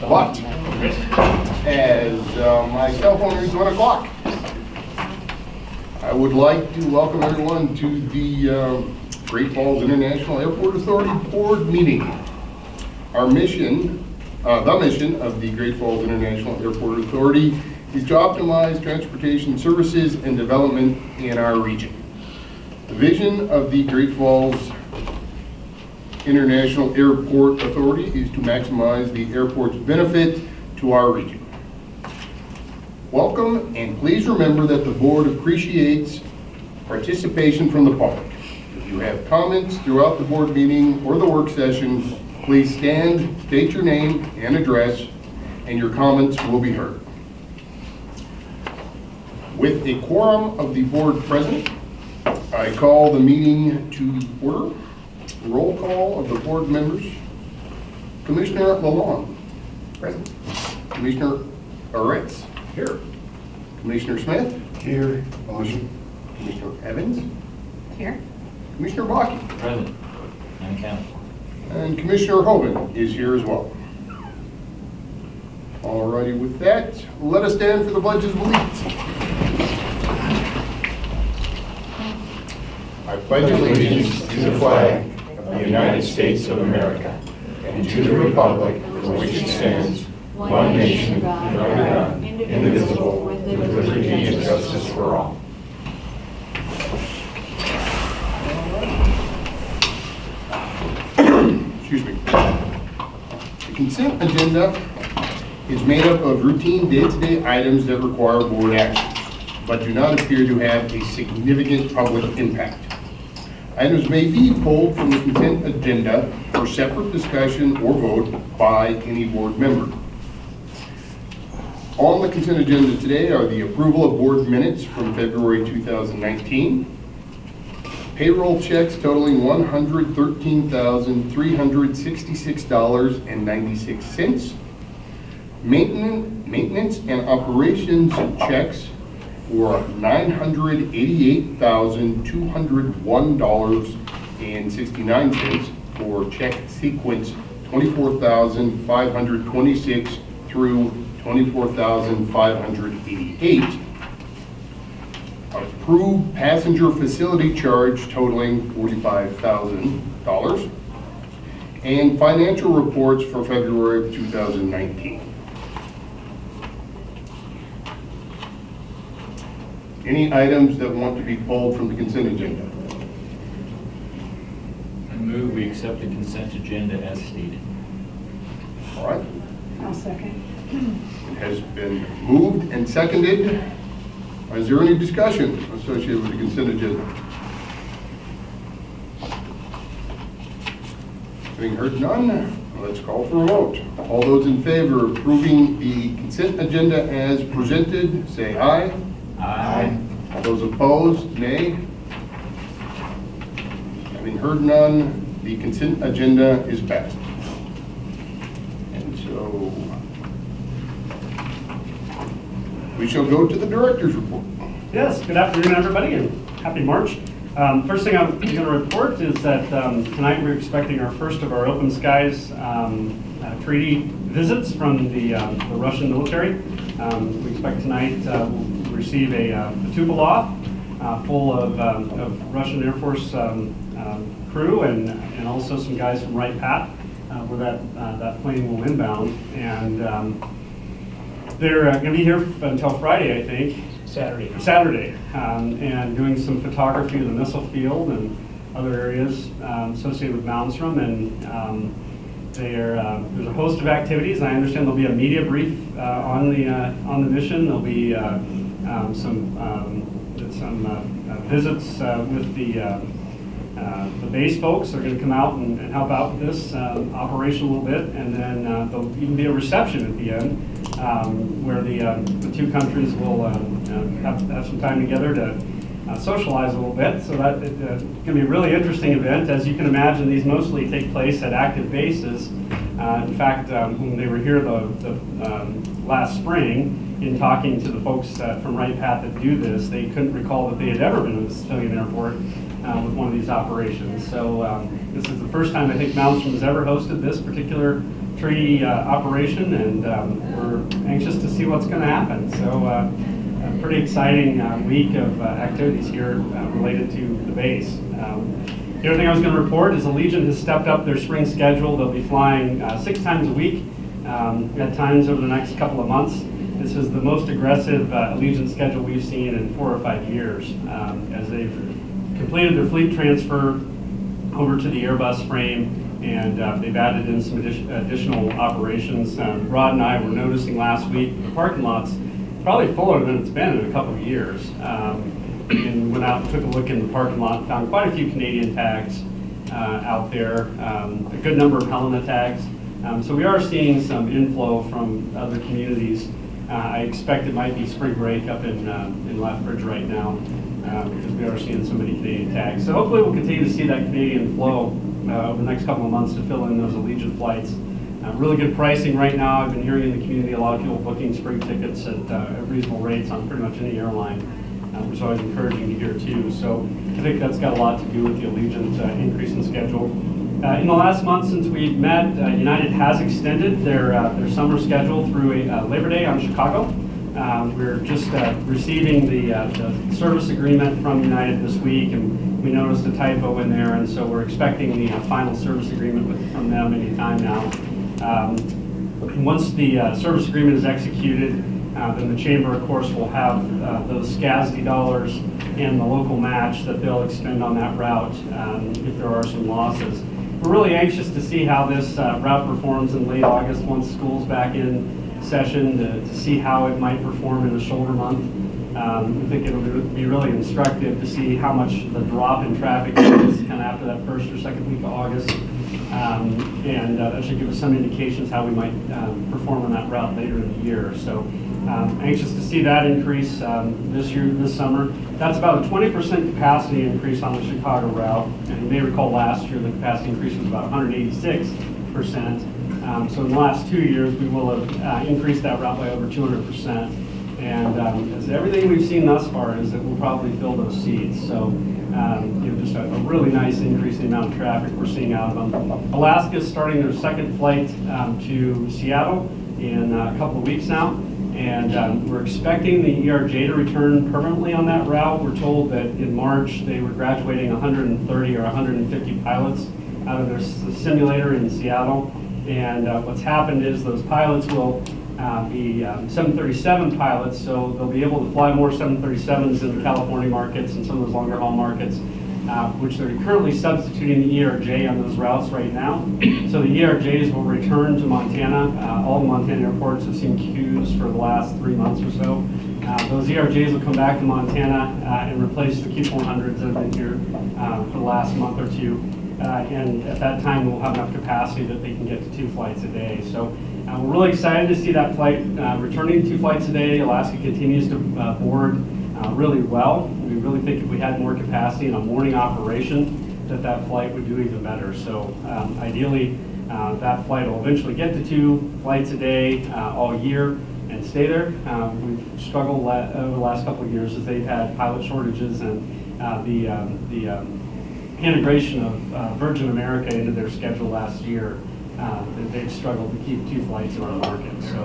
But as my cell phone reads 1 o'clock, I would like to welcome everyone to the Great Falls International Airport Authority Board meeting. Our mission, the mission of the Great Falls International Airport Authority is to optimize transportation services and development in our region. The vision of the Great Falls International Airport Authority is to maximize the airport's benefit to our region. Welcome, and please remember that the board appreciates participation from the public. If you have comments throughout the board meeting or the work session, please stand, state your name and address, and your comments will be heard. With a quorum of the board present, I call the meeting to order. Roll call of the board members. Commissioner Lalonde. Present. Commissioner Aretz. Here. Commissioner Smith. Here. Commissioner Evans. Here. Commissioner Bakke. Present. And count. And Commissioner Hoven is here as well. Alrighty, with that, let us stand for the Pledge of Allegiance. I pledge allegiance to the flag of the United States of America and to the republic for which it stands, one nation, under God, indivisible, with liberty and justice for all. Excuse me. The consent agenda is made up of routine day-to-day items that require board action, but do not appear to have a significant public impact. Items may be pulled from the consent agenda for separate discussion or vote by any board member. On the consent agenda today are the approval of board minutes from February 2019, payroll checks totaling $113,366.96, maintenance and operations checks for $988,201.69 for check sequence 24,526 through 24,588. Approved passenger facility charge totaling $45,000. And financial reports for February of 2019. Any items that want to be pulled from the consent agenda? I move we accept the consent agenda as stated. All right. I'll second. It has been moved and seconded. Is there any discussion associated with the consent agenda? Having heard none, let's call for a vote. All those in favor of approving the consent agenda as presented, say aye. Aye. All those opposed, nay. Having heard none, the consent agenda is passed. And so we shall go to the director's report. Yes, good afternoon, everybody, and happy March. First thing I'm going to report is that tonight we're expecting our first of our Open Skies treaty visits from the Russian military. We expect tonight we'll receive a Tupolev full of Russian Air Force crew and also some guys from Wright Pat where that plane will inbound. And they're going to be here until Friday, I think. Saturday, and doing some photography of the missile field and other areas associated with Malmstrom. And there's a host of activities. I understand there'll be a media brief on the mission. There'll be some visits with the base folks. They're going to come out and help out with this operation a little bit, and then there'll even be a reception at the end where the two countries will have some time together to socialize a little bit. So that it's going to be a really interesting event. As you can imagine, these mostly take place at active bases. In fact, when they were here the last spring, in talking to the folks from Wright Pat that do this, they couldn't recall that they had ever been in a civilian airport with one of these operations. So this is the first time I think Malmstrom has ever hosted this particular treaty operation, and we're anxious to see what's going to happen. So a pretty exciting week of activities here related to the base. The other thing I was going to report is the Legion has stepped up their spring schedule. They'll be flying 6 times a week at times over the next couple of months. This is the most aggressive Legion schedule we've seen in 4 or 5 years, as they've completed their fleet transfer over to the Airbus frame, and they've added in some additional operations. Rod and I were noticing last week the parking lot's probably fuller than it's been in a couple of years. And went out and took a look in the parking lot, found quite a few Canadian tags out there, a good number of Helena tags. So we are seeing some inflow from other communities. I expect it might be spring break up in Lethbridge right now, because we are seeing so many Canadian tags. So hopefully we'll continue to see that Canadian flow over the next couple of months to fill in those Allegiant flights. Really good pricing right now. I've been hearing in the community a lot of people booking spring tickets at reasonable rates on pretty much any airline, which is always encouraging to hear too. So I think that's got a lot to do with the Allegiant increase in schedule. In the last month since we've met, United has extended their summer schedule through Labor Day on Chicago. We're just receiving the service agreement from United this week, and we noticed a typo in there, and so we're expecting the final service agreement from them anytime now. Once the service agreement is executed, then the Chamber, of course, will have those SCASD dollars and the local match that they'll expend on that route if there are some losses. We're really anxious to see how this route performs in late August once school's back in session, to see how it might perform in the shoulder month. I think it'll be really instructive to see how much the drop in traffic is kind of after that first or second week of August. And that should give us some indications how we might perform on that route later in the year. So anxious to see that increase this summer. That's about a 20% capacity increase on the Chicago route. And you may recall last year the capacity increase was about 186%. So in the last 2 years we will have increased that route by over 200%. And as everything we've seen thus far is that we'll probably fill those seats. So just a really nice increase in the amount of traffic we're seeing out of them. Alaska is starting their second flight to Seattle in a couple of weeks now. And we're expecting the ERJ to return permanently on that route. We're told that in March they were graduating 130 or 150 pilots out of their simulator in Seattle. And what's happened is those pilots will be 737 pilots, so they'll be able to fly more 737s in the California markets and some of those longer haul markets, which they're currently substituting the ERJ on those routes right now. So the ERJs will return to Montana. All the Montana airports have seen queues for the last 3 months or so. Those ERJs will come back to Montana and replace the Q400s that have been here for the last month or two. And at that time, we'll have enough capacity that they can get to 2 flights a day. So we're really excited to see that flight returning to 2 flights a day. Alaska continues to board really well. We really think if we had more capacity in a morning operation, that flight would do even better. So ideally, that flight will eventually get to 2 flights a day all year and stay there. We've struggled over the last couple of years as they've had pilot shortages, and the integration of Virgin America into their schedule last year. They've struggled to keep 2 flights in our market. So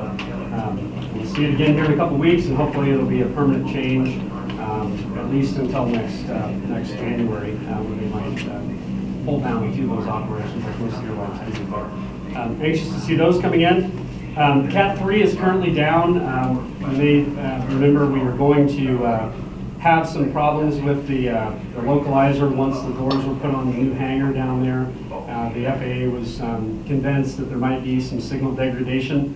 we'll see it again here in a couple of weeks, and hopefully it'll be a permanent change, at least until next January, when they might pull down a few of those operations like most airlines do. But anxious to see those coming in. The Cat 3 is currently down. You may remember we were going to have some problems with the localizer once the doors were put on the new hangar down there. The FAA was convinced that there might be some signal degradation.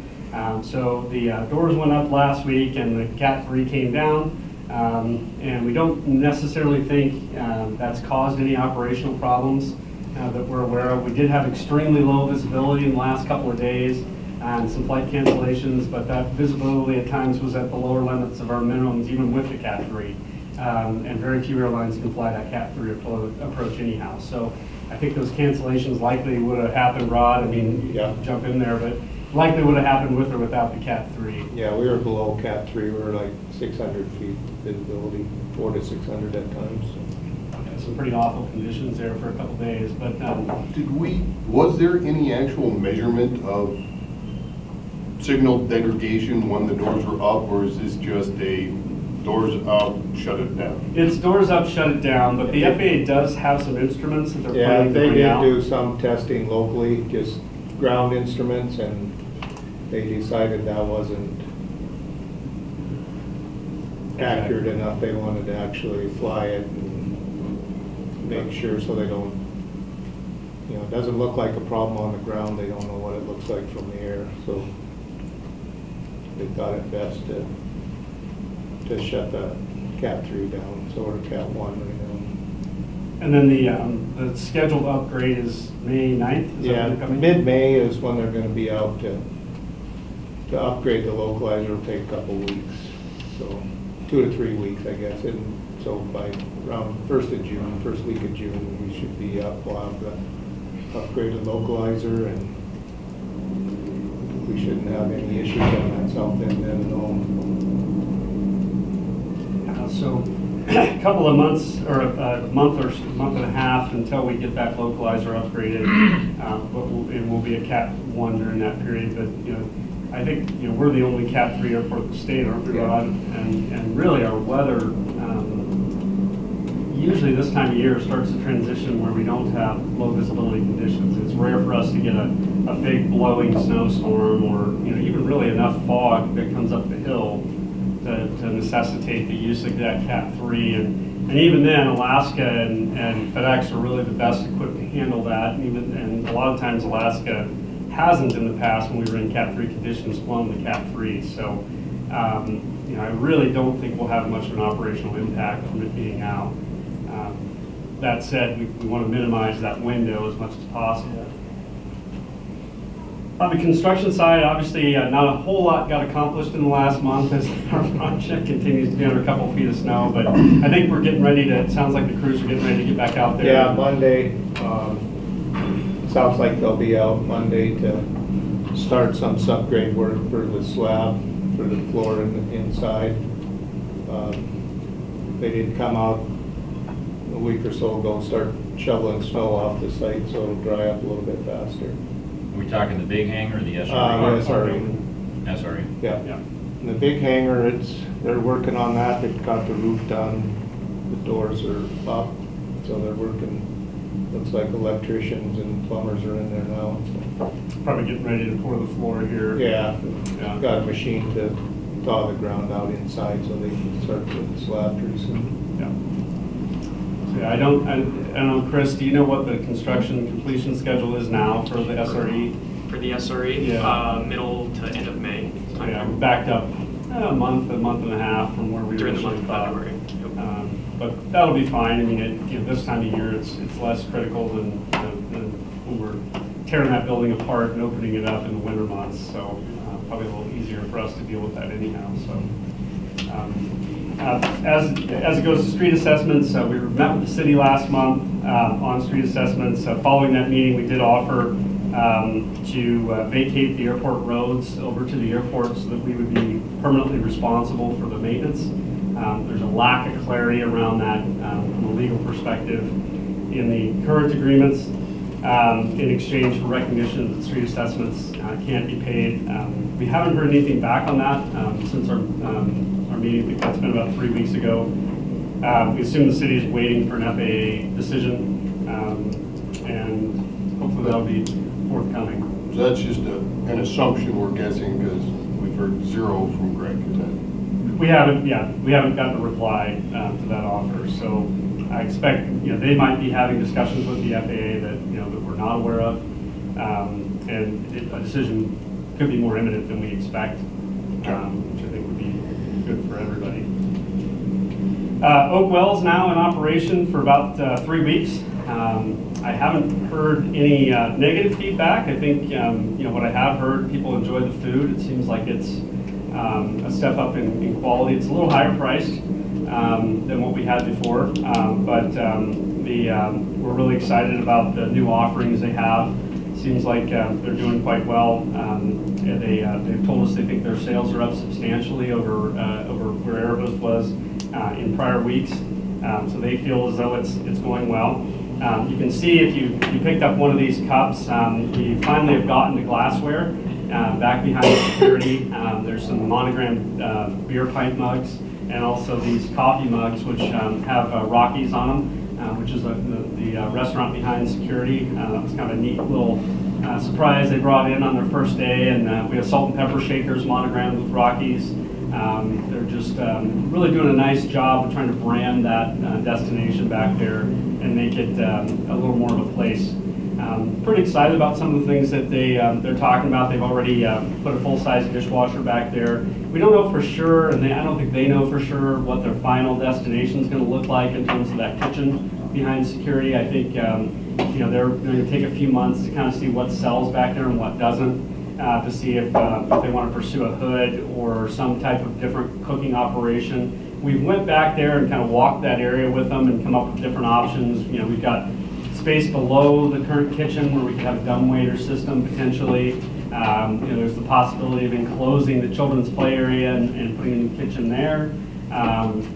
So the doors went up last week and the Cat 3 came down. And we don't necessarily think that's caused any operational problems that we're aware of. We did have extremely low visibility in the last couple of days and some flight cancellations, but that visibility at times was at the lower limits of our minimums, even with the Cat 3. And very few airlines can fly that Cat 3 approach anyhow. So I think those cancellations likely would have happened, Rod. I mean, Yeah. jump in there, but likely would have happened with or without the Cat 3. Yeah, we were below Cat 3. We were like 600 feet visibility, 400 to 600 at times. Some pretty awful conditions there for a couple days, but Was there any actual measurement of signal degradation when the doors were up, or is this just a doors up, shut it down? It's doors up, shut it down, but the FAA does have some instruments that they're Yeah, planning to they bring did out. do some testing locally, just ground instruments, and they decided that wasn't accurate enough. They wanted to actually fly it and make sure so they don't, it doesn't look like a problem on the ground. They don't know what it looks like from the air, so they thought it best to shut the Cat 3 down, so we're Cat 1 right now. And then the scheduled upgrade is May 9th? Is that Yeah, when they're coming? mid-May is when they're gonna be out to upgrade the localizer. It'll take a couple weeks, so 2 to 3 weeks, I guess. And so by around first week of June, we should be up. We'll have the upgraded localizer, and we shouldn't have any issues on that south end then at all. So a couple of months, or a month and a half until we get that localizer upgraded, and we'll be a Cat 1 during that period. But, I think, we're the only Cat 3 airport in the state, aren't we, Rod? And really our weather, usually this time of year starts to transition where we don't have low visibility conditions. It's rare for us to get a big blowing snowstorm, or, even really enough fog that comes up the hill to necessitate the use of that Cat 3. And even then, Alaska and FedEx are really the best equipped to handle that. And a lot of times Alaska hasn't in the past, when we were in Cat 3 conditions, flown the Cat 3. So, I really don't think we'll have much of an operational impact from it being out. That said, we want to minimize that window as much as possible. On the construction side, obviously, not a whole lot got accomplished in the last month as our project continues to be under a couple feet of snow, but I think we're getting ready to, it sounds like the crews are getting ready to get back out there. Yeah, Monday, sounds like they'll be out Monday to start some subgrade work for the slab, for the floor inside. They did come out a week or so ago, start shoveling snow off the site, so it'll dry up a little bit faster. Are we talking the big hangar or the SRE? SRE. Yeah. Yeah. And the big hangar, they're working on that. They've got the roof done. The doors are up, so they're working. Looks like electricians and plumbers are in there now. So. Probably getting ready to pour the floor here. Yeah, Yeah. got a machine to thaw the ground out inside, so they can start putting the slab pretty soon. Yeah. So, yeah, I don't know, Chris, do you know what the construction completion schedule is now for the SRE? For the SRE, Yeah. middle to end of May. Yeah, we're backed up a month and a half from where we During the originally month of thought. February. Yep. But that'll be fine. I mean, this time of year, it's less critical than when we're tearing that building apart and opening it up in the winter months. So probably a little easier for us to deal with that anyhow. So as it goes to street assessments, we met with the city last month on street assessments. Following that meeting, we did offer to vacate the airport roads over to the airport so that we would be permanently responsible for the maintenance. There's a lack of clarity around that from a legal perspective in the current agreements in exchange for recognition that street assessments can't be paid. We haven't heard anything back on that since our meeting. I think that's been about 3 weeks ago. We assume the city is waiting for an FAA decision, and hopefully that'll be forthcoming. So that's just an assumption we're guessing, because we've heard zero from Greg. Is that? We haven't gotten a reply to that offer. So I expect, they might be having discussions with the FAA that we're not aware of, and a decision could be more imminent than we expect, which I think would be good for everybody. Oakwell's now in operation for about 3 weeks. I haven't heard any negative feedback. I think, what I have heard, people enjoy the food. It seems like it's a step up in quality. It's a little higher priced than what we had before, but we're really excited about the new offerings they have. Seems like they're doing quite well. They've told us they think their sales are up substantially over where Airbus was in prior weeks. So they feel as though it's going well. You can see if you picked up one of these cups, we finally have gotten to glassware, back behind security, there's some monogrammed beer pint mugs, and also these coffee mugs, which have Rockies on them, which is the restaurant behind security. That was kind of a neat little surprise they brought in on their first day, and we have salt and pepper shakers monogrammed with Rockies. They're just really doing a nice job of trying to brand that destination back there and make it a little more of a place. Pretty excited about some of the things that they're talking about. They've already put a full-size dishwasher back there. We don't know for sure, and I don't think they know for sure what their final destination is going to look like in terms of that kitchen behind security. I think they're going to take a few months to kind of see what sells back there and what doesn't, to see if they want to pursue a hood or some type of different cooking operation. We went back there and kind of walked that area with them and come up with different options. We've got space below the current kitchen where we could have a dumbwaiter system potentially. There's the possibility of enclosing the children's play area and putting a new kitchen there,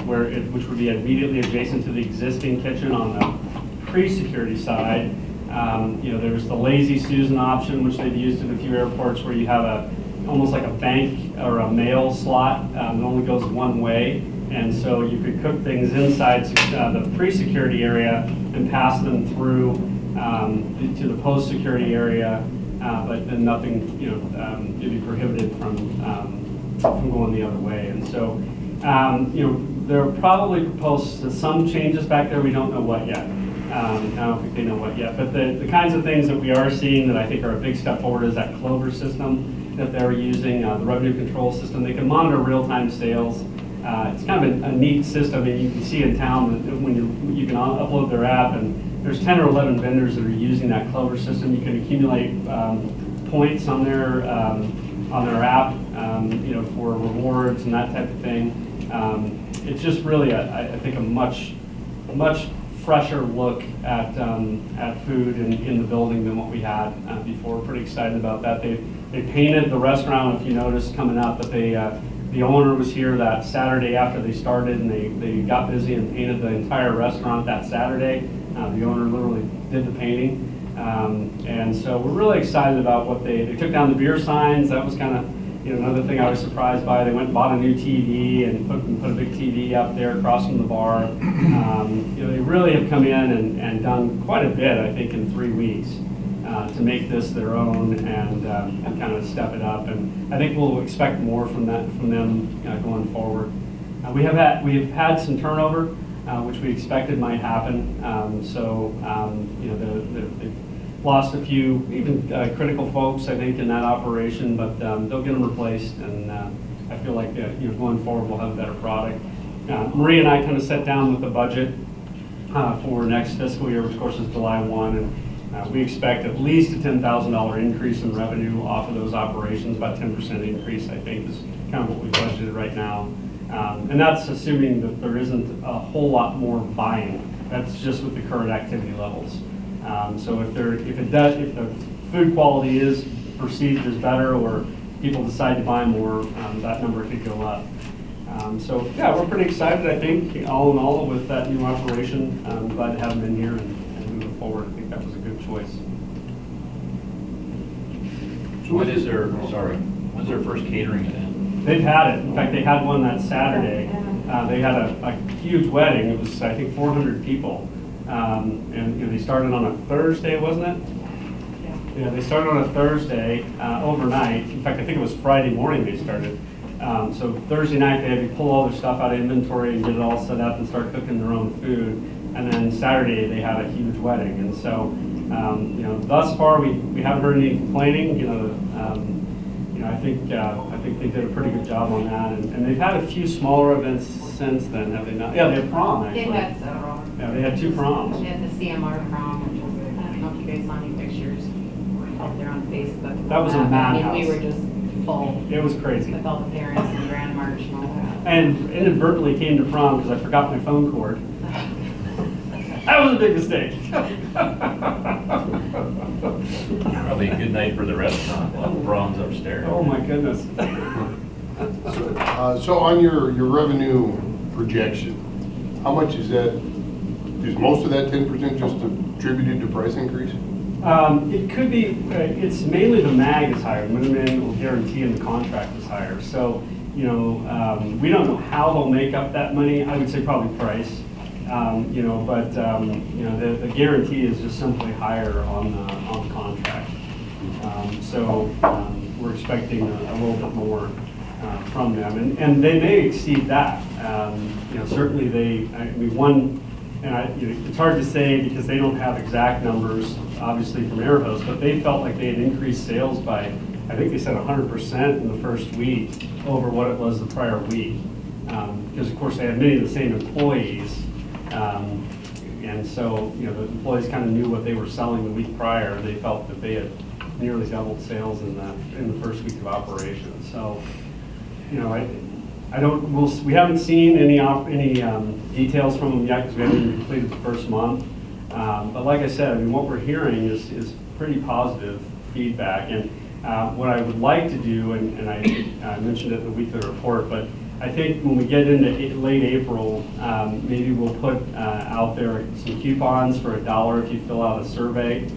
which would be immediately adjacent to the existing kitchen on the pre-security side. There's the Lazy Susan option, which they've used in a few airports, where you have almost like a bank or a mail slot that only goes one way. And so you could cook things inside the pre-security area and pass them through to the post-security area, but then nothing, you'd be prohibited from going the other way. And so, there are probably proposed some changes back there. We don't know what yet. I don't think they know what yet. But the kinds of things that we are seeing that I think are a big step forward is that Clover system that they're using, the revenue control system. They can monitor real-time sales. It's kind of a neat system, and you can see in town that when you can upload their app, and there's 10 or 11 vendors that are using that Clover system. You can accumulate points on their app, for rewards and that type of thing. It's just really, I think, a much fresher look at food in the building than what we had before. We're pretty excited about that. They painted the restaurant, if you noticed coming up, but the owner was here that Saturday after they started, and they got busy and painted the entire restaurant that Saturday. The owner literally did the painting. And so we're really excited about what they took down the beer signs. That was kind of another thing I was surprised by. They went and bought a new TV and put a big TV up there across from the bar. They really have come in and done quite a bit, I think, in 3 weeks. To make this their own and kind of step it up, and I think we'll expect more from them going forward. We have had some turnover, which we expected might happen. They've lost a few even critical folks, I think, in that operation, but they'll get them replaced, and I feel like going forward we'll have a better product. Marie and I kind of sat down with the budget for next fiscal year, which of course is July 1, and we expect at least a $10,000 increase in revenue off of those operations. About 10% increase, I think, is kind of what we budgeted right now. And that's assuming that there isn't a whole lot more buying. That's just with the current activity levels. So if the food quality is perceived as better, or people decide to buy more, that number could go up. So yeah, we're pretty excited, I think, all in all, with that new operation. I'm glad to have them in here and moving forward. I think that was a good choice. When's their first catering event? They've had it. In fact, they had one that Saturday. They had a huge wedding. It was, I think, 400 people. And they started on a Thursday, wasn't it? Yeah, they started on a Thursday overnight. In fact, I think it was Friday morning they started. So Thursday night they had to pull all their stuff out of inventory and get it all set up and start cooking their own food. And then Saturday they had a huge wedding. And so, thus far we haven't heard any complaining. I think they did a pretty good job on that. And they've had a few smaller events since then, have they not? Yeah, they had prom actually. They had several. Yeah, they had 2 proms. They had the CMR prom, which was, I don't know if you guys saw any pictures out there on Facebook. That was a madhouse. We were just full. It was crazy. With all the parents and the grand march and all that. And inadvertently came to prom because I forgot my phone cord. That was a big mistake. Probably a good night for the restaurant. The brom's upstairs. Oh my goodness. So on your revenue projection, how much is that? Is most of that 10% just attributed to price increase? It could be, it's mainly the MAG is higher, minimum guarantee, and the contract is higher. So, we don't know how they'll make up that money. I would say probably price, but the guarantee is just simply higher on the contract. We're expecting a little bit more from them, and they may exceed that. Certainly it's hard to say because they don't have exact numbers, obviously, from Air Host, but they felt like they had increased sales by, I think they said 100% in the first week over what it was the prior week. Because of course they had many of the same employees. And so, the employees kind of knew what they were selling the week prior. They felt that they had nearly doubled sales in the first week of operation. So, we haven't seen any details from them yet because we haven't even completed the first month. But like I said, what we're hearing is pretty positive feedback. And what I would like to do, and I mentioned it in the weekly report, but I think when we get into late April, maybe we'll put out there some coupons for $1 if you fill out a survey.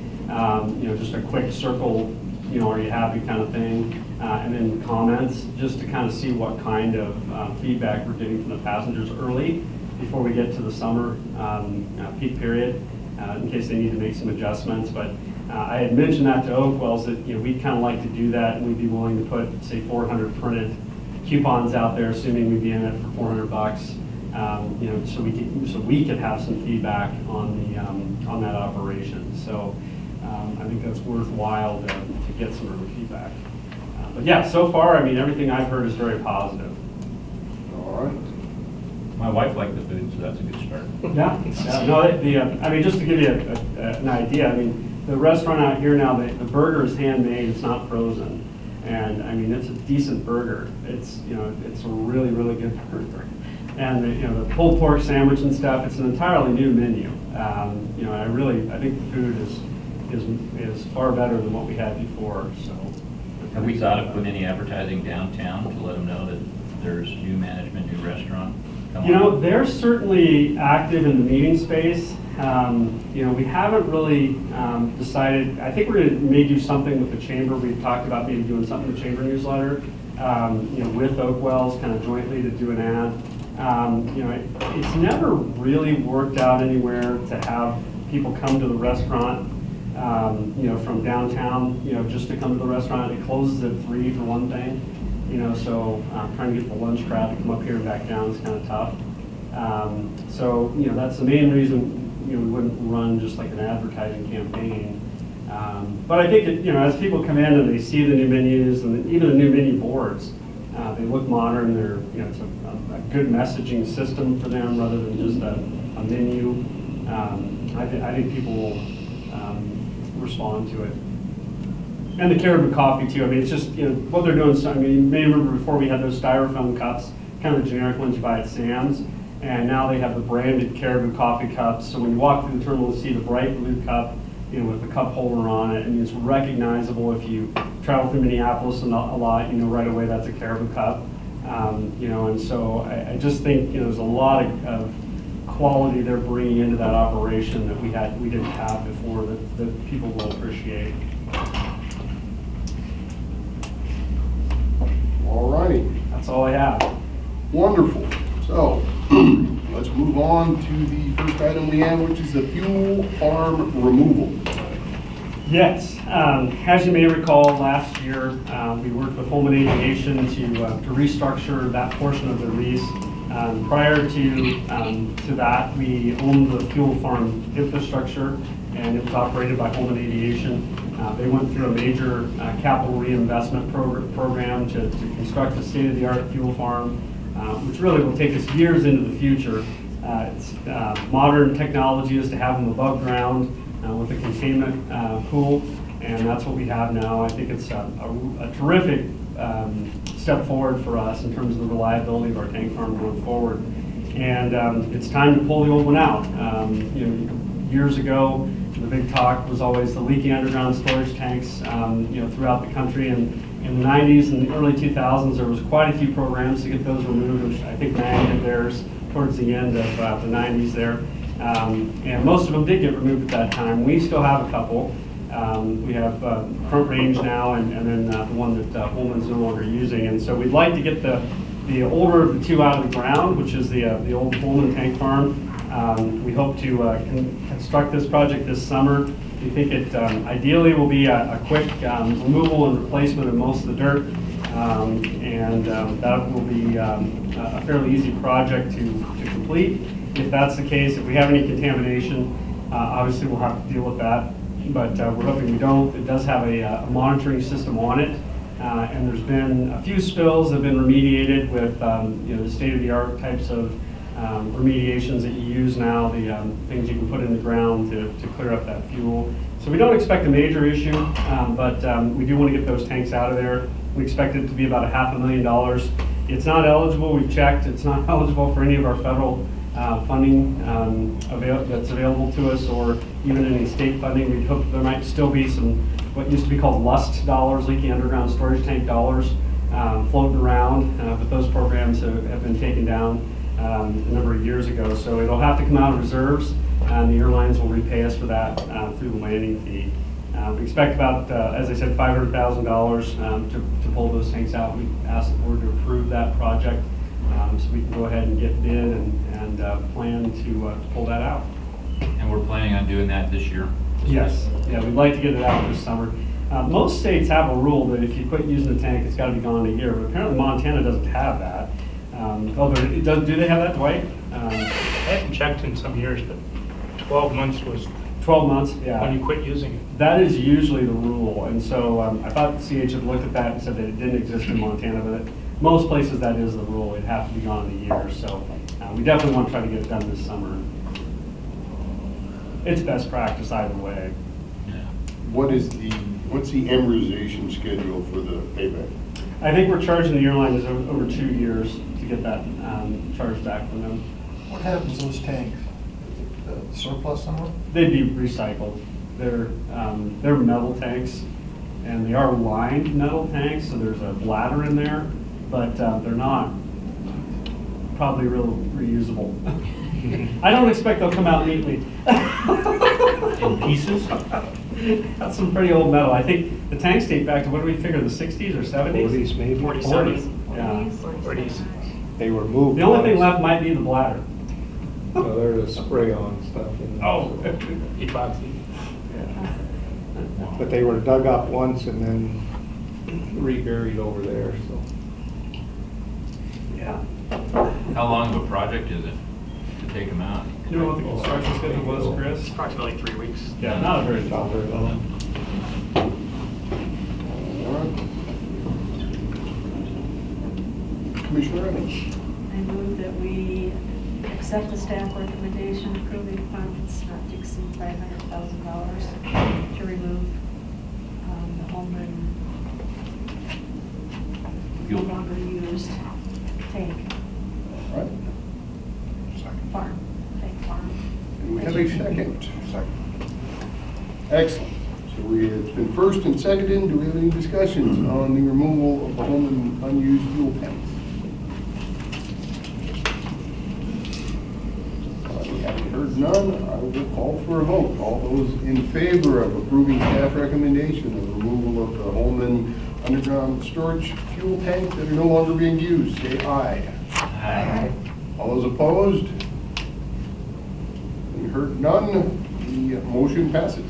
Just a quick circle, are you happy kind of thing. And then comments, just to kind of see what kind of feedback we're getting from the passengers early before we get to the summer peak period, in case they need to make some adjustments. But I had mentioned that to Oakwells that we'd kind of like to do that, and we'd be willing to put, say, 400 printed coupons out there, assuming we'd be in it for $400. So we could have some feedback on that operation. So I think that's worthwhile to get some early feedback. But yeah, so far, everything I've heard is very positive. All right. My wife liked the food, so that's a good start. Yeah. No, just to give you an idea, the restaurant out here now, the burger is handmade, it's not frozen. And it's a decent burger. It's a really, really good burger. And the pulled pork sandwich and stuff, it's an entirely new menu. I think the food is far better than what we had before, so. Have we thought of putting any advertising downtown to let them know that there's new management, new restaurant? They're certainly active in the meeting space. We haven't really decided. I think we're going to may do something with the chamber. We've talked about maybe doing something with the chamber newsletter, with Oakwells, kind of jointly to do an ad. It's never really worked out anywhere to have people come to the restaurant, from downtown, just to come to the restaurant. It closes at 3 for one thing, so trying to get the lunch crowd to come up here and back down is kind of tough. That's the main reason we wouldn't run just like an advertising campaign. But I think as people come in and they see the new menus and even the new menu boards, they look modern. It's a good messaging system for them rather than just a menu. I think people will respond to it. And the Caribou coffee too. It's just what they're doing. So, you may remember before we had those styrofoam cups, kind of the generic ones you buy at Sam's, and now they have the branded Caribou coffee cups. So when you walk through the terminal, you see the bright blue cup, with the cup holder on it, and it's recognizable if you travel through Minneapolis a lot. Right away that's a Caribou cup. And so I just think there's a lot of quality they're bringing into that operation that we didn't have before that people will appreciate. All righty. That's all I have. Wonderful. So let's move on to the first item we have, which is the fuel farm removal. Yes, as you may recall, last year we worked with Holman Aviation to restructure that portion of the lease. Prior to that, we owned the fuel farm infrastructure, and it was operated by Holman Aviation. They went through a major capital reinvestment program to construct a state-of-the-art fuel farm, which really will take us years into the future. It's modern technology is to have them above ground with a containment pool, and that's what we have now. I think it's a terrific step forward for us in terms of the reliability of our tank farm going forward. And it's time to pull the old one out. Years ago, the big talk was always the leaking underground storage tanks, throughout the country. And in the 90s and the early 2000s, there was quite a few programs to get those removed, which I think MAG did theirs towards the end of the 90s there. And most of them did get removed at that time. We still have a couple. We have Front Range now, and then the one that Holman's no longer using. And so we'd like to get the older of the two out of the ground, which is the old Holman tank farm. We hope to construct this project this summer. We think it ideally will be a quick removal and replacement of most of the dirt. And that will be a fairly easy project to complete. If that's the case, if we have any contamination, obviously we'll have to deal with that. But we're hoping we don't. It does have a monitoring system on it. And there's been a few spills that have been remediated with the state-of-the-art types of remediations that you use now, the things you can put in the ground to clear up that fuel. So we don't expect a major issue, but we do want to get those tanks out of there. We expect it to be about $500,000. It's not eligible, we've checked, it's not eligible for any of our federal funding that's available to us, or even any state funding. We hope there might still be some, what used to be called LUST dollars, leaking underground storage tank dollars, floating around, but those programs have been taken down a number of years ago. So it'll have to come out of reserves, and the airlines will repay us for that through the landing fee. We expect about, as I said, $500,000 to pull those tanks out. We asked the board to approve that project so we can go ahead and get bid and plan to pull that out. And we're planning on doing that this year? Yes, yeah, we'd like to get it out this summer. Most states have a rule that if you quit using the tank, it's got to be gone in a year, but apparently Montana doesn't have that. Do they have that, Dwight? I haven't checked in some years, but 12 months was 12 months, yeah. when you quit using it. That is usually the rule, and so I thought CH had looked at that and said that it didn't exist in Montana, but most places that is the rule. It'd have to be gone in a year, so we definitely want to try to get it done this summer. It's best practice either way. Yeah. What's the amortization schedule for the payback? I think we're charging the airlines over 2 years to get that charge back from them. What happens to those tanks? The surplus somewhere? They'd be recycled. They're metal tanks, and they are lined metal tanks, so there's a bladder in there, but they're not probably real reusable. I don't expect they'll come out neatly. In pieces? That's some pretty old metal. I think the tanks date back to, what do we figure, the 60s or 70s? 40s maybe. 47. Yeah. 40s. They were moved. The only thing once. left might be the bladder. No, there's a spray-on stuff in there. Oh. Epoxy. But they were dug up once and then reburied over there, so. Yeah. How long of a project is it to take them out? You know what the construction schedule was, Chris? Approximately 3 weeks. Yeah, not a very Not very long. Commissioner Evans? I move that we accept the staff recommendation approving funds not to exceed $500,000 to remove the Holman no longer used tank All right. farm, tank farm. And we have a second. Excellent. So it's been first and seconded. Do we have any discussions on the removal of home and unused fuel tanks? Having heard none, I will call for a vote. All those in favor of approving staff recommendation of removal of the Holman underground storage fuel tanks that are no longer being used, say aye. Aye. All those opposed? Having heard none, the motion passes.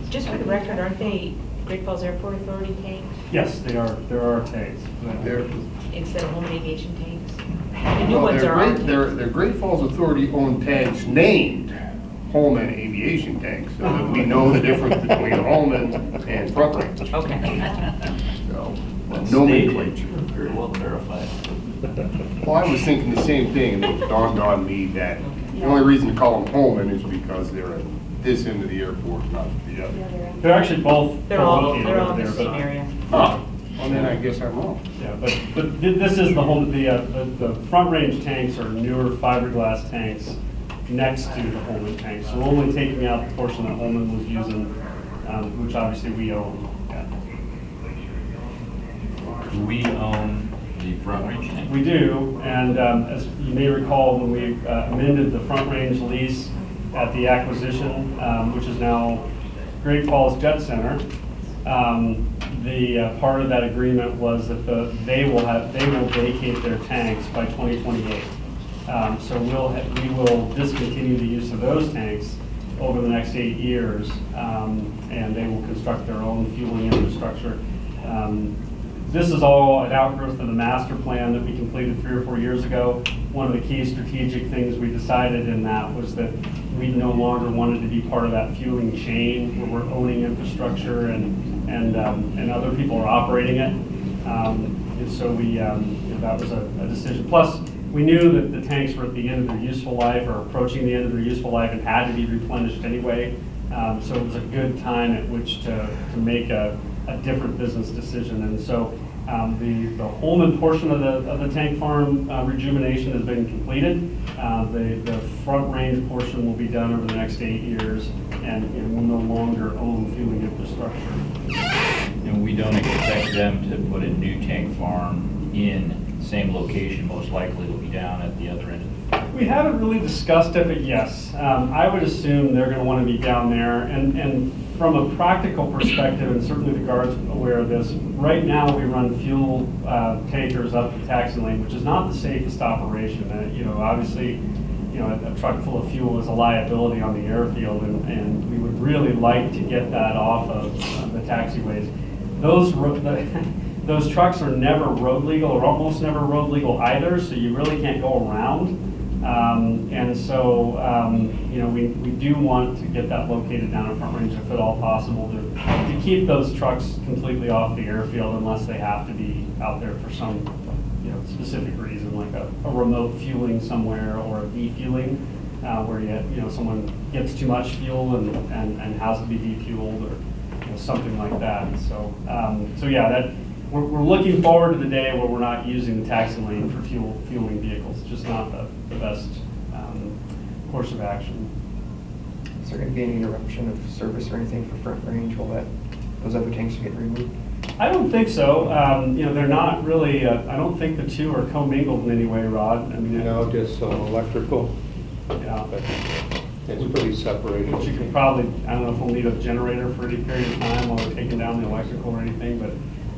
Just for the record, aren't they Great Falls Airport Authority tanks Yes, they are. There are tanks. They're, instead of home aviation tanks? The new well, ones are our they're tanks. Great Falls Authority owned tanks named Holman aviation tanks, so that we know the difference between Holman and Front Range. Okay. So, That's nomenclature. stated. Very well verified. Well, I was thinking the same thing, and it dawned on me that the only reason to call them Holman is because they're at this end of the airport, not the other. They're actually both. They're all located in over the there, same but- area. Oh, well, then I guess I'm wrong. Yeah, but this is the home, the Front Range tanks are newer fiberglass tanks next to the Holman tanks. So we're only taking out the portion that Holman was using, which obviously we own. Yeah. Do we own the Front Range tank? We do, and as you may recall, when we amended the Front Range lease at the acquisition, which is now Great Falls Jet Center, the part of that agreement was that they will vacate their tanks by 2028. So we will discontinue the use of those tanks over the next 8 years, and they will construct their own fueling infrastructure. This is all an outgrowth of the master plan that we completed 3 or 4 years ago. One of the key strategic things we decided in that was that we no longer wanted to be part of that fueling chain where we're owning infrastructure and other people are operating it. And so we, that was a decision. Plus, we knew that the tanks were at the end of their useful life or approaching the end of their useful life and had to be replenished anyway. So it was a good time at which to make a different business decision. And so the Holman portion of the tank farm rejuvenation has been completed. The front range portion will be done over the next 8 years, and will no longer own fueling infrastructure. And we don't expect them to put a new tank farm in the same location. Most likely will be down at the other end of the. We haven't really discussed it, but yes, I would assume they're going to want to be down there. And from a practical perspective, and certainly the guards are aware of this, right now we run fuel tankers up the taxi lane, which is not the safest operation. Obviously, a truck full of fuel is a liability on the airfield, and we would really like to get that off of the taxiways. Those trucks are never road legal, or almost never road legal either, so you really can't go around. And so, we do want to get that located down in Front Range if at all possible to keep those trucks completely off the airfield unless they have to be out there for some, specific reason, like a remote fueling somewhere or a defueling, where someone gets too much fuel and has to be defueled or something like that. So, yeah, we're looking forward to the day where we're not using the taxi lane for fueling vehicles. It's just not the best course of action. Is there going to be any interruption of service or anything for Front Range while those other tanks are getting removed? I don't think so. They're not really, I don't think the two are commingled in any way, Rod. I mean, Just some electrical, yeah. but it's pretty separated. But you could probably, I don't know if we'll need a generator for any period of time while we're taking down the electrical or anything, but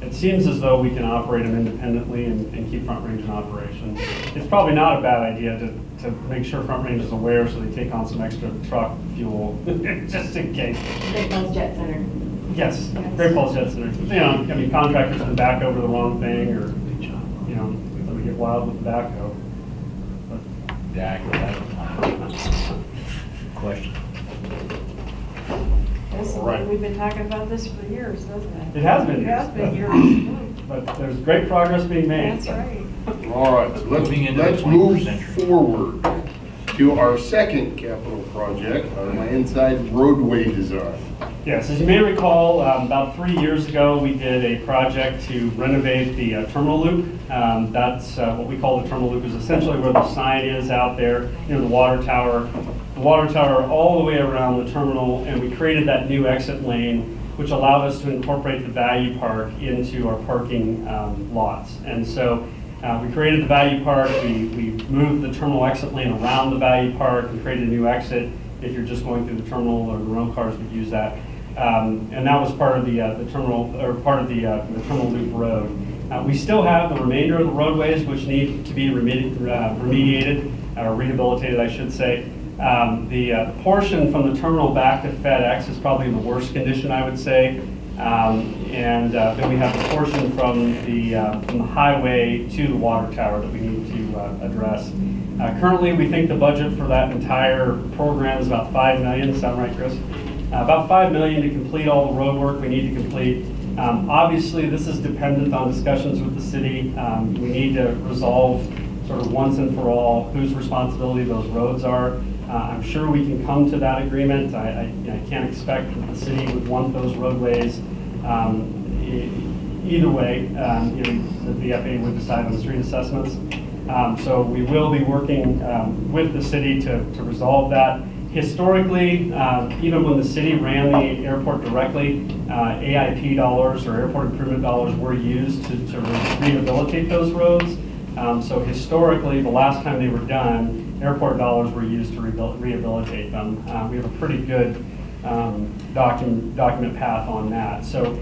it seems as though we can operate them independently and keep Front Range in operation. It's probably not a bad idea to make sure Front Range is aware so they take on some extra truck fuel, just in case. Great Falls Jet Center. Yes, Great Falls Jet Center. Contractors can back over the wrong thing, or, let me get wild with the backhoe. Question. All right. We've been talking about this for years, doesn't it? It has been It has years. been years. But there's great progress being made. That's right. All right, so Moving into the let's move 21st century. forward to our second capital project, our inside roadway design. Yes, as you may recall, about 3 years ago, we did a project to renovate the terminal loop. That's what we call the terminal loop, is essentially where the sign is out there, the water tower. The water tower all the way around the terminal, and we created that new exit lane, which allowed us to incorporate the Value Park into our parking lots. And so we created the Value Park, we moved the terminal exit lane around the Value Park and created a new exit if you're just going through the terminal, or the rental cars would use that. And that was part of the terminal, or part of the terminal loop road. We still have the remainder of the roadways which need to be remediated, or rehabilitated, I should say. The portion from the terminal back to FedEx is probably in the worst condition, I would say. Then we have the portion from the highway to the water tower that we need to address. Currently, we think the budget for that entire program is about $5 million. Sound right, Chris? About $5 million to complete all the road work we need to complete. Obviously, this is dependent on discussions with the city. We need to resolve sort of once and for all whose responsibility those roads are. I'm sure we can come to that agreement. I can't expect that the city would want those roadways either way. That the FAA would decide on street assessments. So we will be working with the city to resolve that. Historically, even when the city ran the airport directly, AIP dollars, or airport improvement dollars, were used to rehabilitate those roads. So historically, the last time they were done, airport dollars were used to rehabilitate them. We have a pretty good document path on that. So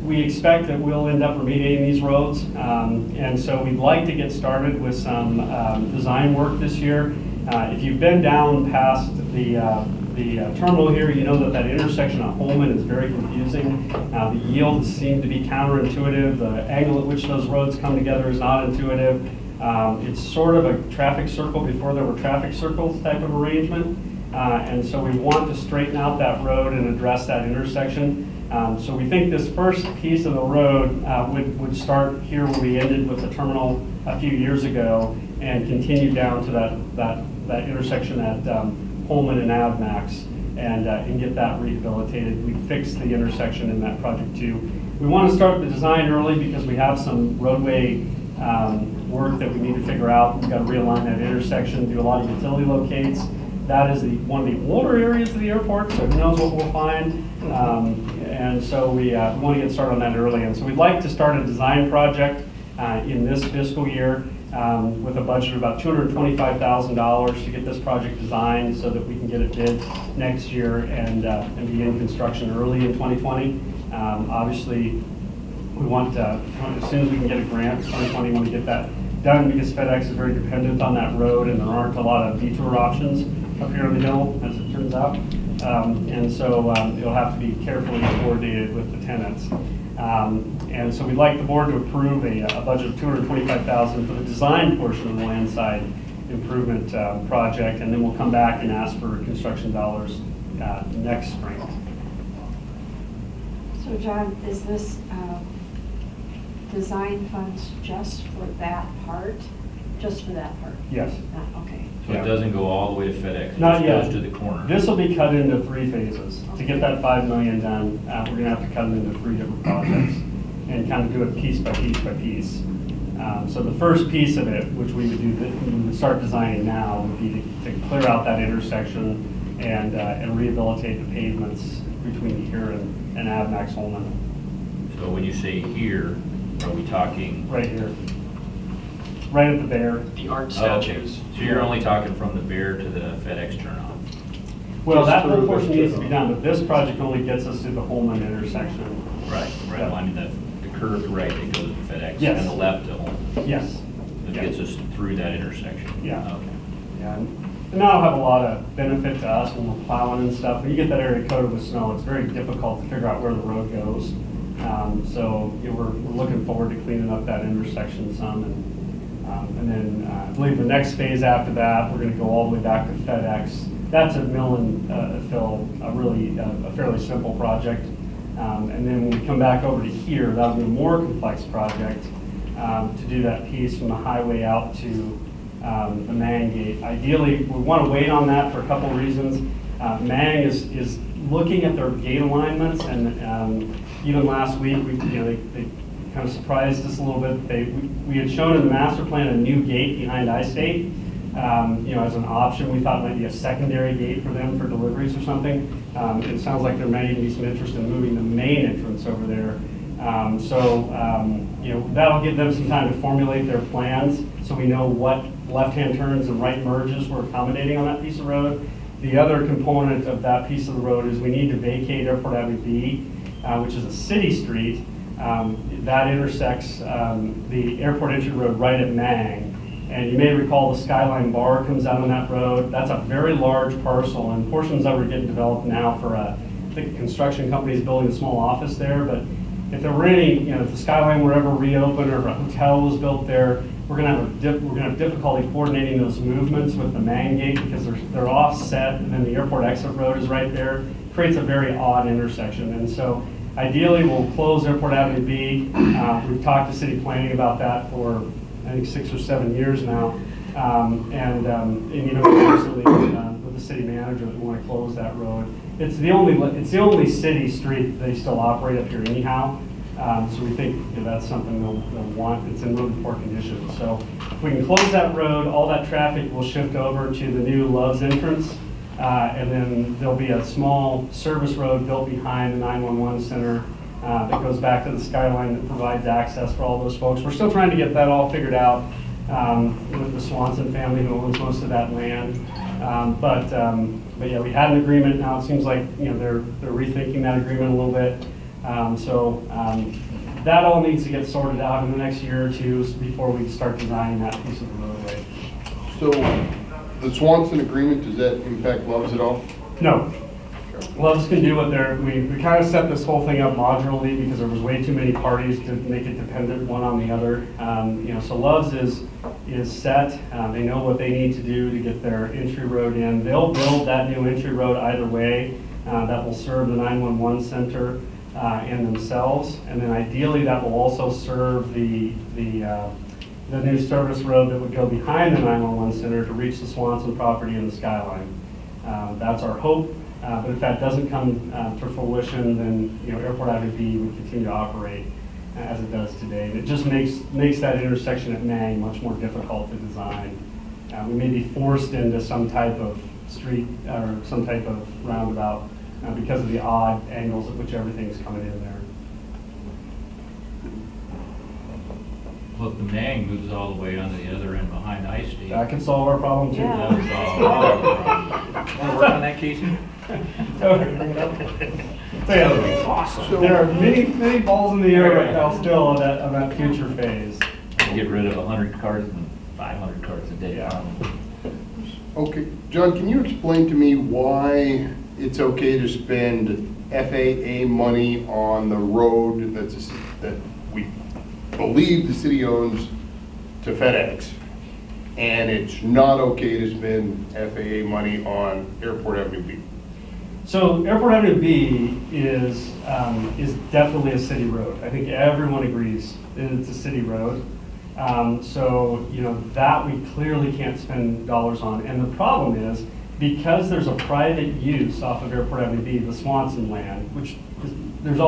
we expect that we'll end up remediating these roads, and so we'd like to get started with some design work this year. If you've been down past the terminal here, you know that intersection at Holman is very confusing. The yields seem to be counterintuitive. The angle at which those roads come together is not intuitive. It's sort of a traffic circle before there were traffic circles type of arrangement. And so we want to straighten out that road and address that intersection. So we think this first piece of the road would start here where we ended with the terminal a few years ago and continue down to that intersection at Holman and Avmax and get that rehabilitated. We fixed the intersection in that project too. We want to start the design early because we have some roadway work that we need to figure out. We've got to realign that intersection, do a lot of utility locates. That is one of the older areas of the airport, so who knows what we'll find. And so we want to get started on that early. And so we'd like to start a design project in this fiscal year with a budget of about $225,000 to get this project designed so that we can get it bid next year and begin construction early in 2020. Obviously, we want, as soon as we can get a grant, 2020, we want to get that done because FedEx is very dependent on that road and there aren't a lot of detour options up here on the hill, as it turns out. And so it'll have to be carefully coordinated with the tenants. And so we'd like the board to approve a budget of $225,000 for the design portion of the landside improvement project, and then we'll come back and ask for construction dollars next spring. So John, is this design funds just for that part? Just for that part? Yes. Okay. So it doesn't go all the way to FedEx? It Not just yet. goes to the corner? This will be cut into 3 phases. To get that $5 million done, we're going to have to cut them into 3 different projects and kind of do it piece by piece by piece. So the first piece of it, which we would start designing now, would be to clear out that intersection and rehabilitate the pavements between here and Avmax Holman. So when you say here, are we talking? Right here. Right at the Bear. The art Oh, okay. statues. So you're only talking from the Bear to the FedEx turnoff? Well, Just that through whole the portion needs to be turnoff. done, but this project only gets us to the Holman intersection. Right. Yeah. Well, I mean, the curved right that goes to FedEx Yes. and the left to home. Yes. That Yeah. gets us through that intersection? Yeah. Okay. Yeah, and that'll have a lot of benefit to us when we're plowing and stuff. When you get that area coated with snow, it's very difficult to figure out where the road goes. So we're looking forward to cleaning up that intersection some. And then I believe the next phase after that, we're going to go all the way back to FedEx. That's a mill and fill, a fairly simple project. And then when we come back over to here, that'll be a more complex project to do that piece from the highway out to the Mang gate. Ideally, we want to wait on that for a couple of reasons. Mang is looking at their gate alignments, and even last week, they kind of surprised us a little bit. We had shown in the master plan a new gate behind I-State, as an option. We thought it might be a secondary gate for them for deliveries or something. It sounds like there may even be some interest in moving the main entrance over there. That'll give them some time to formulate their plans so we know what left-hand turns and right merges we're accommodating on that piece of road. The other component of that piece of the road is we need to vacate Airport Avenue B, which is a city street. That intersects the airport entry road right at Mang. And you may recall the Skyline Bar comes out on that road. That's a very large parcel, and portions of it are getting developed now for I think a construction company is building a small office there. But if there were any, if the Skyline were ever reopened or if a hotel was built there, we're going to have difficulty coordinating those movements with the Mang gate because they're offset, and then the airport exit road is right there. It creates a very odd intersection, and so ideally we'll close Airport Avenue B. We've talked to city planning about that for I think 6 or 7 years now, recently with the city manager that we want to close that road. It's the only city street they still operate up here anyhow. So we think that's something they'll want. It's in really poor condition. So if we can close that road, all that traffic will shift over to the new Love's entrance, and then there'll be a small service road built behind the 911 center that goes back to the Skyline that provides access for all those folks. We're still trying to get that all figured out with the Swanson family who owns most of that land. But yeah, we had an agreement. Now it seems like, they're rethinking that agreement a little bit. That all needs to get sorted out in the next year or two before we start designing that piece of the roadway. So the Swanson agreement, does that impact Love's at all? No. Love's can do what we kind of set this whole thing up modularly because there was way too many parties to make it dependent one on the other. So Love's is set. They know what they need to do to get their entry road in. They'll build that new entry road either way. That will serve the 911 center and themselves. And then ideally that will also serve the new service road that would go behind the 911 center to reach the Swanson property and the skyline. That's our hope. But if that doesn't come to fruition, then Airport Avenue B would continue to operate as it does today. And it just makes that intersection at Mang much more difficult to design. We may be forced into some type of street or some type of roundabout because of the odd angles at which everything's coming in there. Well, if the Mang moves all the way onto the other end behind I State. That can solve our problem too. Yeah. That would solve our problem. Want to work on that, Casey? Awesome. There are many balls in the air right now still of that future phase. Get rid of 100 cars and 500 cars a day. Yeah. Okay, John, can you explain to me why it's okay to spend FAA money on the road that we believe the city owns to FedEx, and it's not okay to spend FAA money on Airport Avenue B? So Airport Avenue B is definitely a city road. I think everyone agrees that it's a city road. That we clearly can't spend dollars on. And the problem is, because there's a private use off of Airport Avenue B, the Swanson land, which there's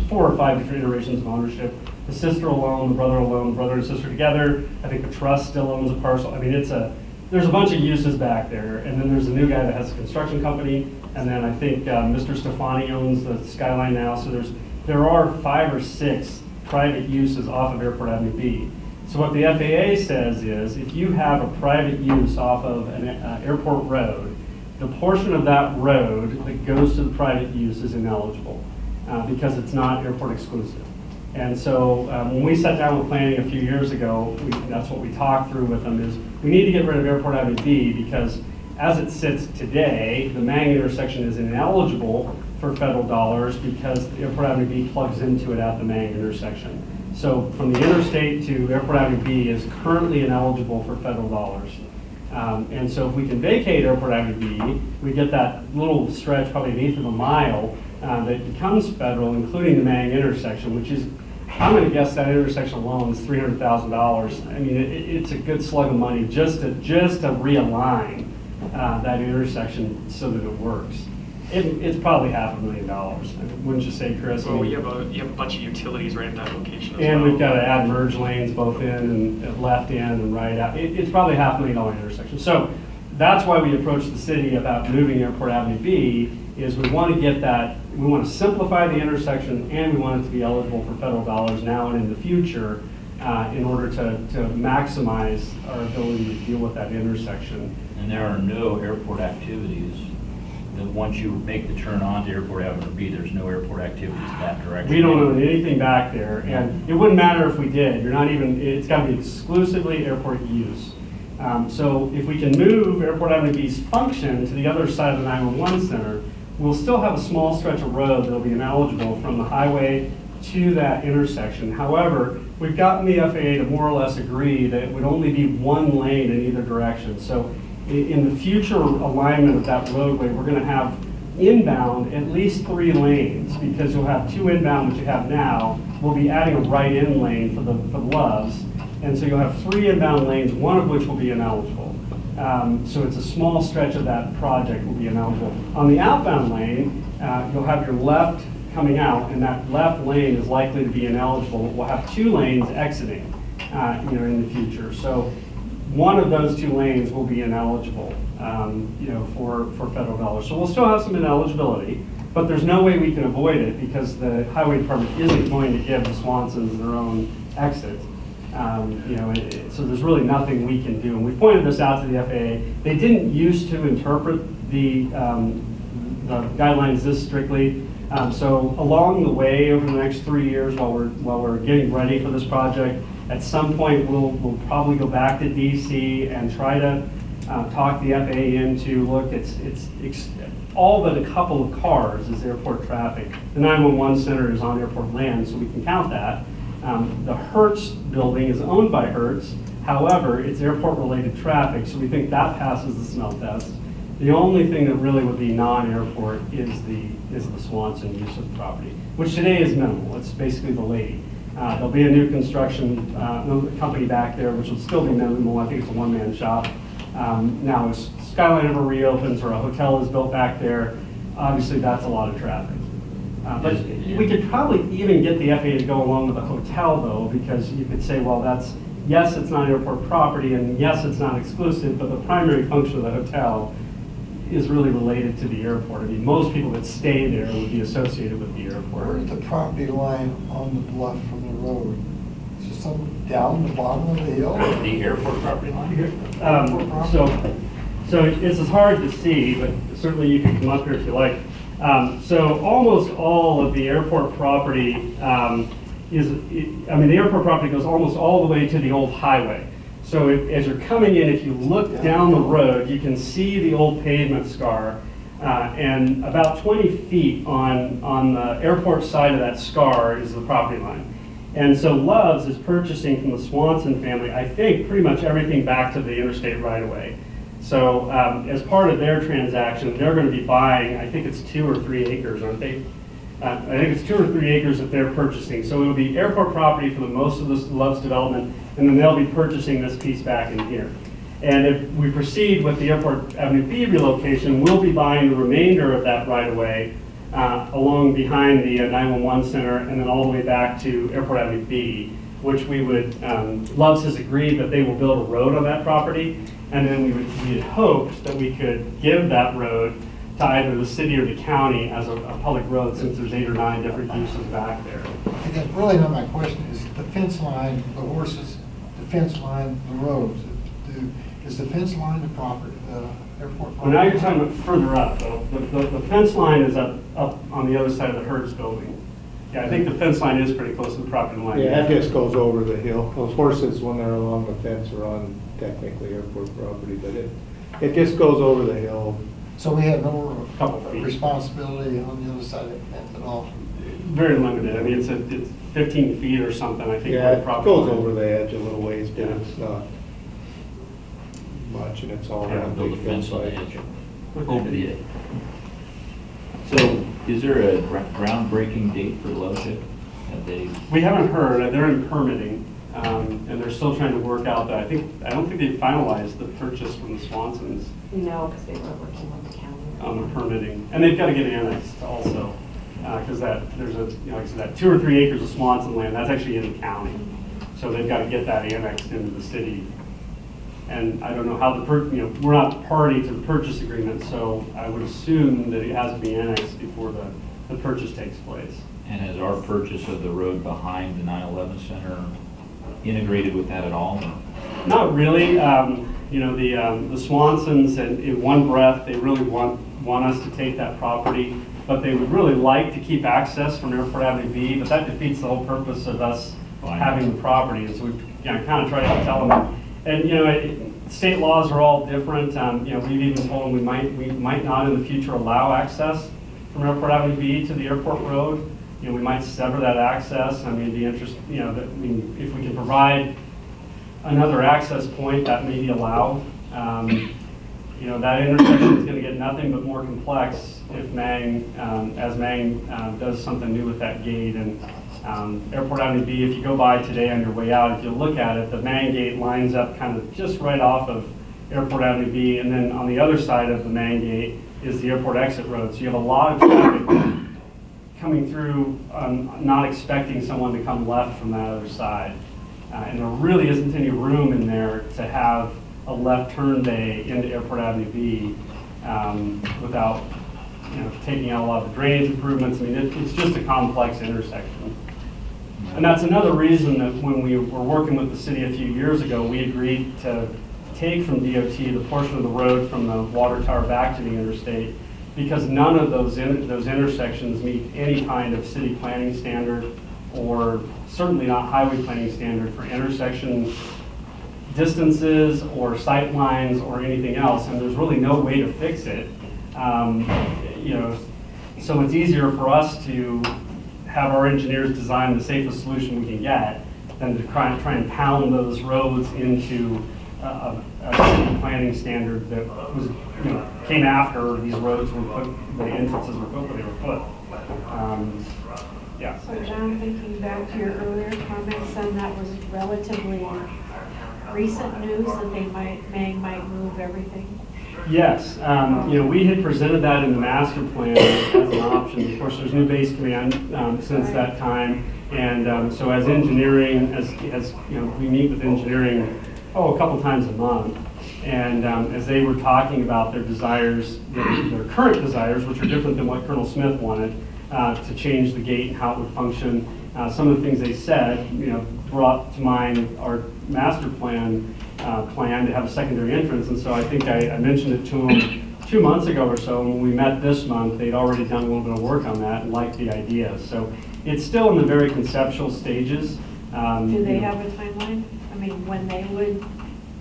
4 or 5 different iterations of ownership. The sister will own, the brother will own, brother and sister together. I think the trust still owns a parcel. I mean, there's a bunch of uses back there. And then there's a new guy that has a construction company. And then I think Mr. Stefani owns the Skyline now. So there are 5 or 6 private uses off of Airport Avenue B. So what the FAA says is, if you have a private use off of an airport road, the portion of that road that goes to the private use is ineligible because it's not airport exclusive. And so when we sat down with planning a few years ago, that's what we talked through with them is we need to get rid of Airport Avenue B because as it sits today, the Mang intersection is ineligible for federal dollars because Airport Avenue B plugs into it at the Mang intersection. So from the interstate to Airport Avenue B is currently ineligible for federal dollars. And so if we can vacate Airport Avenue B, we get that little stretch, probably 1/8 of a mile, that becomes federal, including the Mang intersection, which is, I'm going to guess that intersection alone is $300,000. I mean, it's a good slug of money just to realign that intersection so that it works. It's probably $500,000, wouldn't you say, Chris? Well, you have a bunch of utilities right at that location as well. And we've got to add merge lanes both in and left in and right out. It's probably $500,000 intersection. So that's why we approached the city about moving Airport Avenue B, is we want to get that, we want to simplify the intersection and we want it to be eligible for federal dollars now and in the future in order to maximize our ability to deal with that intersection. And there are no airport activities. That once you make the turn onto Airport Avenue B, there's no airport activities in that direction. We don't own anything back there, and it wouldn't matter if we did. It's got to be exclusively airport use. So if we can move Airport Avenue B's function to the other side of the 911 center, we'll still have a small stretch of road that'll be ineligible from the highway to that intersection. However, we've gotten the FAA to more or less agree that it would only be 1 lane in either direction. So in the future alignment of that roadway, we're going to have inbound at least 3 lanes because you'll have 2 inbound, which you have now. We'll be adding a right-in lane for the Loves. And so you'll have 3 inbound lanes, one of which will be ineligible. So it's a small stretch of that project will be ineligible. On the outbound lane, you'll have your left coming out, and that left lane is likely to be ineligible. We'll have 2 lanes exiting, in the future. So one of those 2 lanes will be ineligible, for federal dollars. So we'll still have some ineligibility, but there's no way we can avoid it because the highway department isn't going to give the Swansons their own exit. So there's really nothing we can do. And we pointed this out to the FAA. They didn't used to interpret the guidelines this strictly. So along the way, over the next 3 years, while we're getting ready for this project, at some point we'll probably go back to DC and try to talk the FAA into, look, it's all but a couple of cars is airport traffic. The 911 center is on airport land, so we can count that. The Hertz building is owned by Hertz. However, it's airport-related traffic, so we think that passes the smell test. The only thing that really would be non-airport is the Swanson use of the property, which today is minimal. It's basically the lady. There'll be a new construction company back there, which will still be minimal. I think it's a one-man shop. Now, if Skyline ever reopens or a hotel is built back there, obviously that's a lot of traffic. But we could probably even get the FAA to go along with the hotel, though, because you could say, well, yes, it's not airport property, and yes, it's not exclusive, but the primary function of the hotel is really related to the airport. I mean, most people that stay there would be associated with the airport. Where's the property line on the bluff from the road? Is it some down the bottom of the hill? The airport property line? So it's hard to see, but certainly you can come up here if you like. So almost all of the airport property the airport property goes almost all the way to the old highway. So as you're coming in, if you look down the road, you can see the old pavement scar, and about 20 feet on the airport side of that scar is the property line. And so Love's is purchasing from the Swanson family, I think, pretty much everything back to the interstate right away. So as part of their transaction, they're going to be buying, I think it's 2 or 3 acres, aren't they? I think it's 2 or 3 acres that they're purchasing. So it'll be airport property for the most of this Love's development, and then they'll be purchasing this piece back in here. And if we proceed with the Airport Avenue B relocation, we'll be buying the remainder of that right away along behind the 911 center and then all the way back to Airport Avenue B, which we would, Love's has agreed that they will build a road on that property, and then we had hoped that we could give that road to either the city or the county as a public road, since there's 8 or 9 different uses back there. I guess really not my question is the fence line, the horses, the fence line, the roads. Is the fence line the property, the airport property? Well, now you're talking about further up, though. The fence line is up on the other side of the Hertz building. Yeah, I think the fence line is pretty close to the property line. Yeah, that just goes over the hill. Those horses, when they're along the fence, are on technically airport property, but it just goes over the hill. So we have no Couple feet. responsibility on the other side of the fence at all? Very limited. I mean, it's 15 feet or something, I think. Yeah, where the it property goes line- over the edge a little ways, but Yeah. it's not much, and it's all Yeah, around build a big fence on the hillside. edge. Over the edge. So is there a groundbreaking date for Love's yet? Have they? We haven't heard. They're in permitting, and they're still trying to work out that. I don't think they finalized the purchase from the Swansons No, because they were working with the county. on the permitting, and they've got to get annexed also, because there's like I said, that 2 or 3 acres of Swanson land that's actually in the county, so they've got to get that annexed into the city. And I don't know how we're not party to the purchase agreement, so I would assume that it has to be annexed before the purchase takes place. And has our purchase of the road behind the 9/11 Center integrated with that at all? Not really. The Swansons, and in one breath, they really want us to take that property, but they would really like to keep access from Airport Avenue B, but that defeats the whole purpose of us having the property. And so we kind of try to tell them. And state laws are all different. We've even told them we might not in the future allow access from Airport Avenue B to the airport road. We might sever that access. I mean, if we can provide another access point, that may be allowed. That intersection is going to get nothing but more complex if as Mang does something new with that gate. And Airport Avenue B, if you go by today on your way out, if you look at it, the Mang gate lines up kind of just right off of Airport Avenue B, and then on the other side of the Mang gate is the airport exit road. So you have a lot of traffic coming through, not expecting someone to come left from that other side. And there really isn't any room in there to have a left turn bay into Airport Avenue B without taking out a lot of the drainage improvements. I mean, it's just a complex intersection. And that's another reason that when we were working with the city a few years ago, we agreed to take from DOT the portion of the road from the water tower back to the interstate, because none of those intersections meet any kind of city planning standard, or certainly not highway planning standard for intersection distances or sight lines or anything else, and there's really no way to fix it. You know, so it's easier for us to have our engineers design the safest solution we can get than to try and pound those roads into a city planning standard that was, you know, came after these roads were put, the entrances were built, they were put. Yeah. So John, thinking back to your earlier comments, then that was relatively recent news that they might move everything. Yes, you know, we had presented that in the master plan as an option. Of course, there's new base command since that time, and so as engineering, as you know, we meet with engineering a couple times a month, and as they were talking about their desires, their current desires, which are different than what Colonel Smith wanted, to change the gate and how it would function. Some of the things they said, you know, brought to mind our master plan to have a secondary entrance, and so I think I mentioned it to them 2 months ago or so. When we met this month, they'd already done a little bit of work on that and liked the idea. So it's still in the very conceptual stages. Do they have a timeline? I mean, when they would?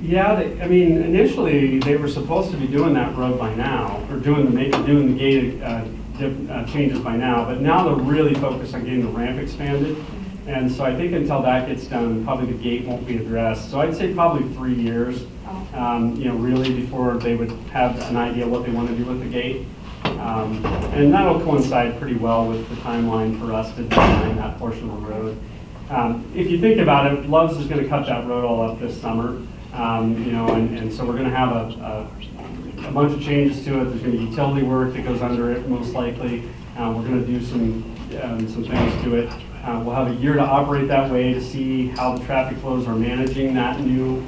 Yeah, I mean, initially they were supposed to be doing that road by now, or doing the gate changes by now, but now they're really focused on getting the ramp expanded. And so I think until that gets done, probably the gate won't be addressed. So I'd say probably 3 years, you know, really before they would have an idea what they want to do with the gate. And that'll coincide pretty well with the timeline for us to design that portion of the road. If you think about it, Love's is going to cut that road all up this summer, you know, and so we're going to have a bunch of changes to it. There's going to be utility work that goes under it, most likely. We're going to do some things to it. We'll have a year to operate that way to see how the traffic flows are managing that new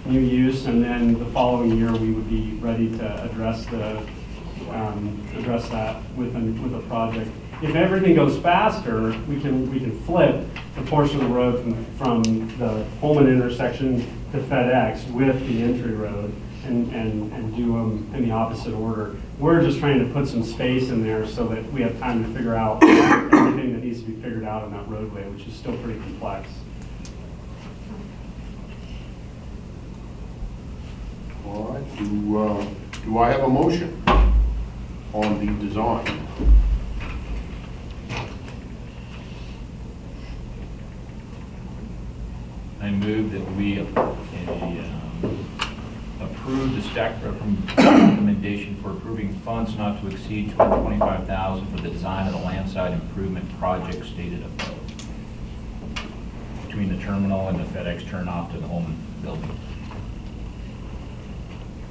use, and then the following year we would be ready to address that with a project. If everything goes faster, we can flip the portion of the road from the Holman intersection to FedEx with the entry road and do them in the opposite order. We're just trying to put some space in there so that we have time to figure out everything that needs to be figured out on that roadway, which is still pretty complex. All right, do I have a motion on the design? I move that we approve the staff recommendation for approving funds not to exceed $225,000 for the design of the landside improvement project stated above, between the terminal and the FedEx turnoff to the home building.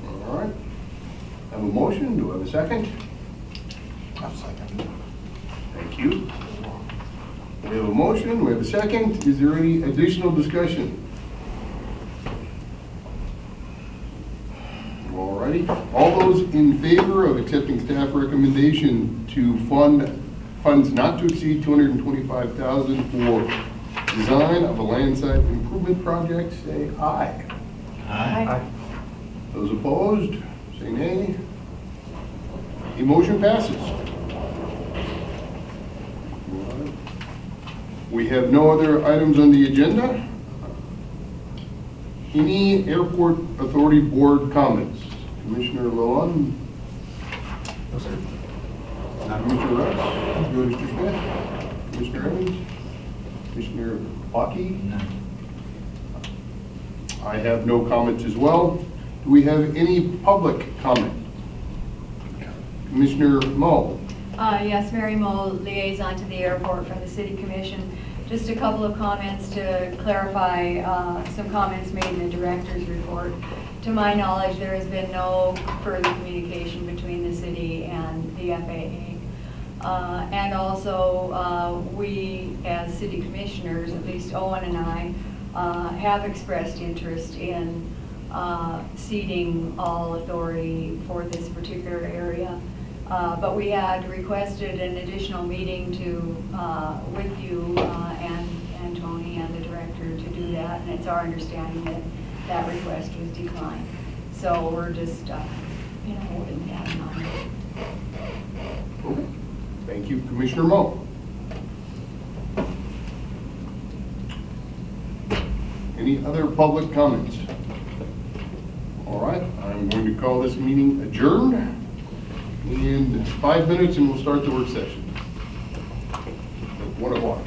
All right. I have a motion. Do I have a second? I'll second it. Thank you. We have a motion. We have a second. Is there any additional discussion? All righty. All those in favor of accepting staff recommendation to fund funds not to exceed $225,000 for design of a landside improvement project, say aye. Aye. Those opposed, say nay. The motion passes. We have no other items on the agenda. Any Airport Authority Board comments? Commissioner Lalonde? No, sir. Commissioner Russ? Mr. Smith? Commissioner Evans? Commissioner Hockey? No. I have no comments as well. Do we have any public comment? Commissioner Moe? Yes, Mary Moe, liaison to the airport from the City Commission. Just a couple of comments to clarify some comments made in the director's report. To my knowledge, there has been no further communication between the city and the FAA. And also, we as city commissioners, at least Owen and I, have expressed interest in ceding all authority for this particular area But we had requested an additional meeting with you and Tony and the director to do that, and it's our understanding that that request was declined. So we're just, holding that in mind. Okay. Thank you, Commissioner Moe. Any other public comments? All right, I'm going to call this meeting adjourned in 5 minutes, and we'll start the work session at 1 o'clock.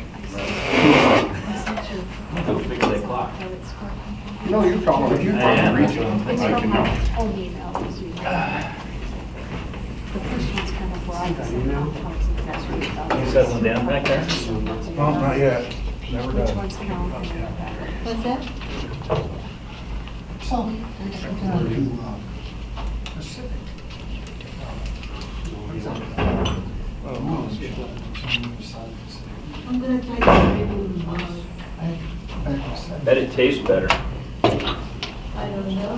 Go figure that clock. No, you're calling it. You're Yeah, talking that's what I'm to thinking. I can know. Old email. The first one's kind of broad. You settling down back there? No, not yet. Never Which done. one's counting? What's that? So, let's go down to Pacific. I'm gonna try to maybe tomorrow. Bet it tastes better. I don't know.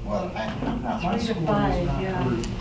Well, I'm not. 3 to 5, yeah.